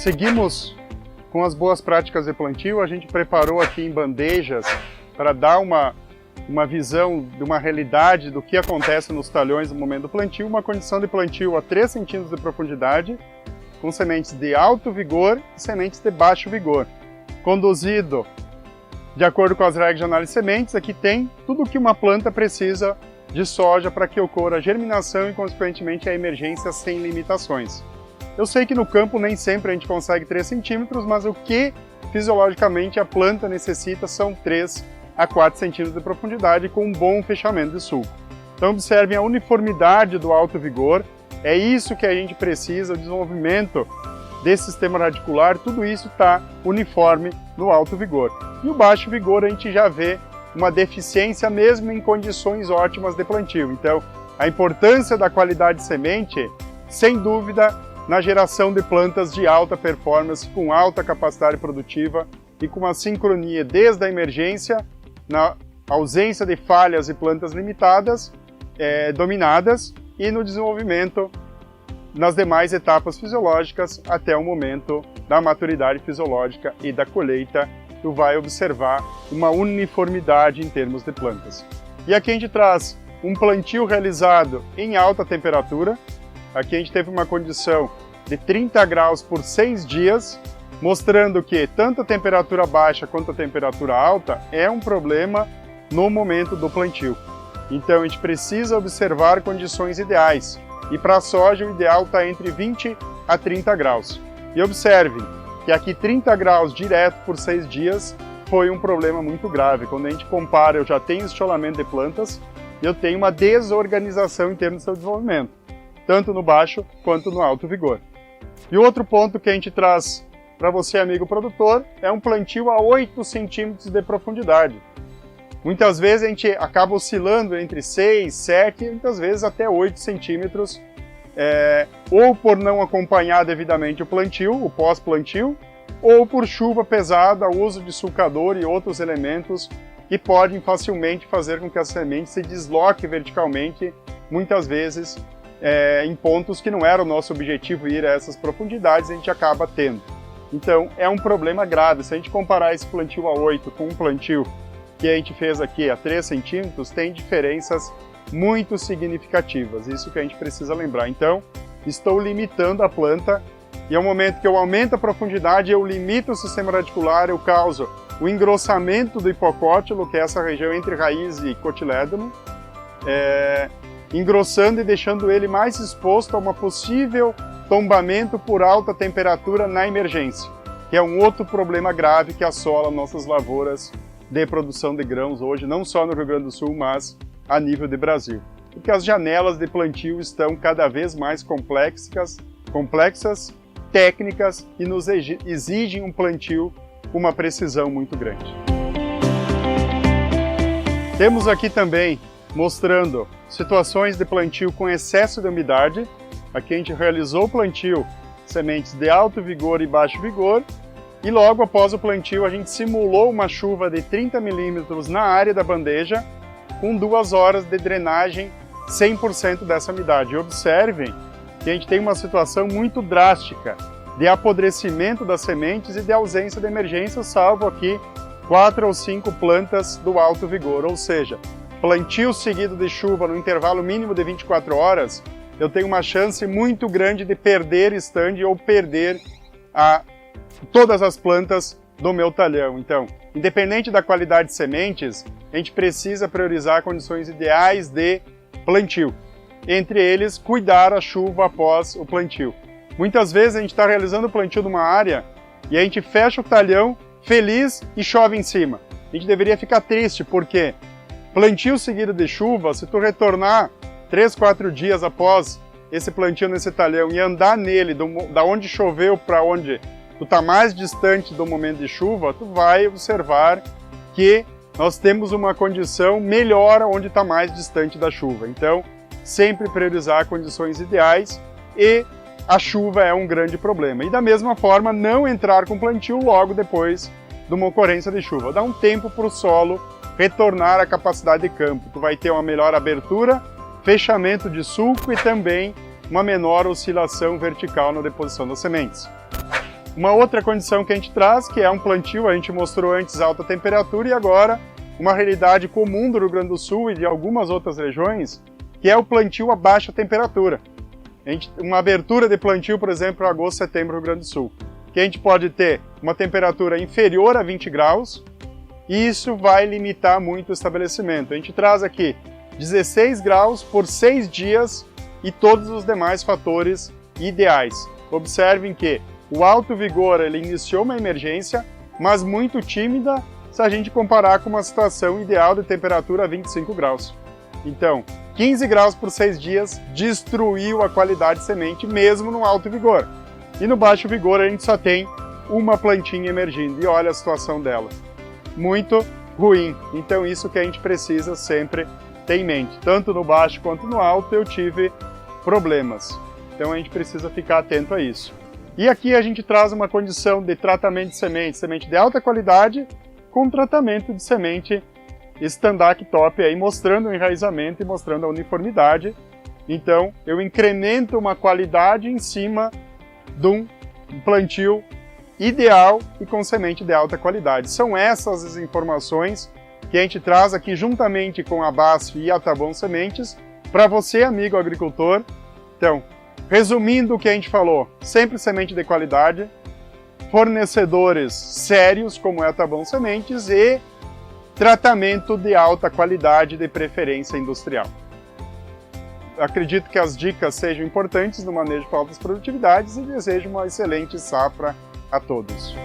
Seguimos com as boas práticas de plantio. A gente preparou aqui em bandejas para dar uma visão de uma realidade do que acontece nos talhões no momento do plantio, uma condição de plantio a 3 centímetros de profundidade, com sementes de alto vigor e sementes de baixo vigor. Conduzido de acordo com as regras de análise de sementes, aqui tem tudo o que uma planta precisa de soja para que ocorra a germinação e, consequentemente, a emergência sem limitações. Eu sei que no campo nem sempre a gente consegue 3 centímetros, mas o que fisiologicamente a planta necessita são 3 a 4 centímetros de profundidade com um bom fechamento de sulco. Então observem a uniformidade do alto vigor, é isso que a gente precisa, o desenvolvimento desse sistema radicular, tudo isso está uniforme no alto vigor. E o baixo vigor a gente já vê uma deficiência mesmo em condições ótimas de plantio. Então a importância da qualidade de semente, sem dúvida, na geração de plantas de alta performance, com alta capacidade produtiva e com uma sincronia desde a emergência, na ausência de falhas e plantas limitadas, dominadas, e no desenvolvimento nas demais etapas fisiológicas até o momento da maturidade fisiológica e da colheita, tu vai observar uma uniformidade em termos de plantas. E aqui a gente traz um plantio realizado em alta temperatura. Aqui a gente teve uma condição de 30 graus por 6 dias, mostrando que tanto a temperatura baixa quanto a temperatura alta é um problema no momento do plantio. Então a gente precisa observar condições ideais. E para a soja o ideal está entre 20 a 30 graus. E observem que aqui 30 graus direto por 6 dias foi um problema muito grave. Quando a gente compara, eu já tenho estiolamento de plantas e eu tenho uma desorganização em termos do seu desenvolvimento, tanto no baixo quanto no alto vigor. E outro ponto que a gente traz para você, amigo produtor, é um plantio a 8 centímetros de profundidade. Muitas vezes a gente acaba oscilando entre 6, 7 e muitas vezes até 8 centímetros, ou por não acompanhar devidamente o plantio, o pós-plantio, ou por chuva pesada, uso de sulcador e outros elementos que podem facilmente fazer com que a semente se desloque verticalmente, muitas vezes em pontos que não era o nosso objetivo ir a essas profundidades, a gente acaba tendo. Então é um problema grave. Se a gente comparar esse plantio a 8 com um plantio que a gente fez aqui a 3 centímetros, tem diferenças muito significativas. Isso que a gente precisa lembrar. Então, estou limitando a planta e ao momento que eu aumento a profundidade, eu limito o sistema radicular, eu causo o engrossamento do hipocótilo, que é essa região entre raiz e cotilédone, engrossando e deixando ele mais exposto a uma possível tombamento por alta temperatura na emergência, que é um outro problema grave que assola nossas lavouras de produção de grãos hoje, não só no Rio Grande do Sul, mas a nível de Brasil. Porque as janelas de plantio estão cada vez mais complexas, técnicas e nos exigem um plantio com uma precisão muito grande. Temos aqui também mostrando situações de plantio com excesso de umidade. Aqui a gente realizou o plantio sementes de alto vigor e baixo vigor e logo após o plantio a gente simulou uma chuva de 30 milímetros na área da bandeja com 2 horas de drenagem 100% dessa umidade. E observem que a gente tem uma situação muito drástica de apodrecimento das sementes e de ausência de emergência, salvo aqui 4 ou 5 plantas do alto vigor, ou seja, plantio seguido de chuva no intervalo mínimo de 24 horas, eu tenho uma chance muito grande de perder stand ou perder todas as plantas do meu talhão. Então, independente da qualidade de sementes, a gente precisa priorizar condições ideais de plantio. Entre eles, cuidar a chuva após o plantio. Muitas vezes a gente está realizando o plantio numa área e a gente fecha o talhão feliz e chove em cima. A gente deveria ficar triste, porque plantio seguido de chuva, se tu retornar 3, 4 dias após esse plantio nesse talhão e andar nele, da onde choveu para onde tu está mais distante do momento de chuva, tu vai observar que nós temos uma condição melhor onde está mais distante da chuva. Então, sempre priorizar condições ideais e a chuva é um grande problema. E da mesma forma, não entrar com plantio logo depois de uma ocorrência de chuva. Dá um tempo para o solo retornar à capacidade de campo. Tu vai ter uma melhor abertura, fechamento de sulco e também uma menor oscilação vertical na deposição das sementes. Uma outra condição que a gente traz, que é um plantio, a gente mostrou antes alta temperatura e agora uma realidade comum do Rio Grande do Sul e de algumas outras regiões, que é o plantio a baixa temperatura. Uma abertura de plantio, por exemplo, em agosto, setembro, Rio Grande do Sul, que a gente pode ter uma temperatura inferior a 20 graus, e isso vai limitar muito o estabelecimento. A gente traz aqui 16 graus por 6 dias e todos os demais fatores ideais. Observem que o alto vigor ele iniciou uma emergência, mas muito tímida se a gente comparar com uma situação ideal de temperatura a 25 graus. Então, 15 graus por 6 dias destruiu a qualidade de semente mesmo no alto vigor. E no baixo vigor a gente só tem uma plantinha emergindo, e olha a situação dela. Muito ruim. Então isso que a gente precisa sempre ter em mente. Tanto no baixo quanto no alto eu tive problemas. Então a gente precisa ficar atento a isso. E aqui a gente traz uma condição de tratamento de semente de alta qualidade, com tratamento de semente Standard Top, aí mostrando o enraizamento e mostrando a uniformidade. Então eu incremento uma qualidade em cima de um plantio ideal e com semente de alta qualidade. São essas as informações que a gente traz aqui juntamente com a BASF e a Tá Bom Sementes para você, amigo agricultor. Então, resumindo o que a gente falou, sempre semente de qualidade, fornecedores sérios como é a Tá Bom Sementes e tratamento de alta qualidade de preferência industrial. Acredito que as dicas sejam importantes no manejo de altas produtividades e desejo uma excelente safra a todos.